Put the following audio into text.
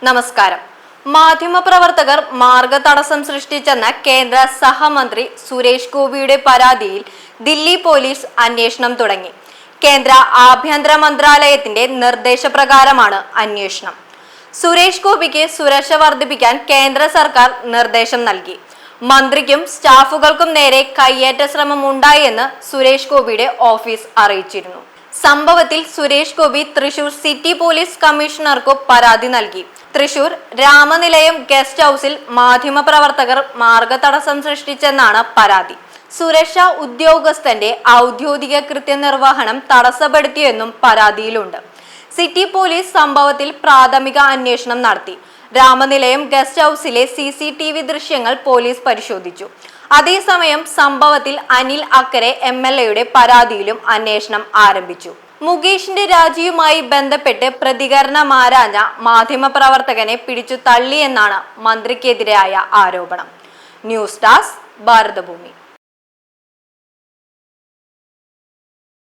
നമസ്കാരം. മാധ്യമപ്രവർത്തകർ മാർഗതടസ്സം സൃഷ്ടിച്ചെന്ന കേന്ദ്ര സഹമന്ത്രി സുരേഷ് ഗോപിയുടെ പരാതിയിൽ ദില്ലി പോലീസ് അന്വേഷണം തുടങ്ങി. കേന്ദ്ര ആഭ്യന്തര മന്ത്രാലയത്തിന്റെ നിർദ്ദേശപ്രകാരമാണ് അന്വേഷണം. സുരേഷ് ഗോപിക്ക് സുരക്ഷ വർദ്ധിപ്പിക്കാൻ കേന്ദ്ര സർക്കാർ നിർദ്ദേശം നൽകി. മന്ത്രിക്കും സ്റ്റാഫുകൾക്കും നേരെ കയ്യേറ്റ ശ്രമം ഉണ്ടായെന്ന് സുരേഷ് ഗോപിയുടെ ഓഫീസ് അറിയിച്ചിരുന്നു. സംഭവത്തിൽ സുരേഷ് ഗോപി തൃശൂർ സിറ്റി പോലീസ് കമ്മീഷണർക്കു പരാതി നൽകി. തൃശൂർ രാമനിലയം ഗസ്റ്റ് ഹൌസിൽ മാധ്യമപ്രവർത്തകർ മാർഗതടസ്സം സൃഷ്ടിച്ചെന്നാണ് പരാതി. സുരക്ഷാ ഉദ്യോഗസ്ഥന്റെ ഔദ്യോഗിക കൃത്യനിർവഹണം തടസ്സപ്പെടുത്തിയെന്നും പരാതിയിലുണ്ട്. സിറ്റി പോലീസ് സംഭവത്തിൽ പ്രാഥമിക അന്വേഷണം നടത്തി. രാമനിലയം ഗസ്റ്റ് ഹൌസിലെ CCTV ദൃശ്യങ്ങൾ പോലീസ് പരിശോധിച്ചു. അതേസമയം സംഭവത്തിൽ അനിൽ അക്കരെ MLA പരാതിയിലും അന്വേഷണം ആരംഭിച്ചു. മുകേഷിന്റെ രാജിയുമായി ബന്ധപ്പെട്ട് പ്രതികരണമാരാഞ്ഞ മാധ്യമപ്രവർത്തകനെ പിടിച്ചു തള്ളിയെന്നാണ് മന്ത്രിക്കെതിരായ ആരോപണം. News desk Bharathabhoomi.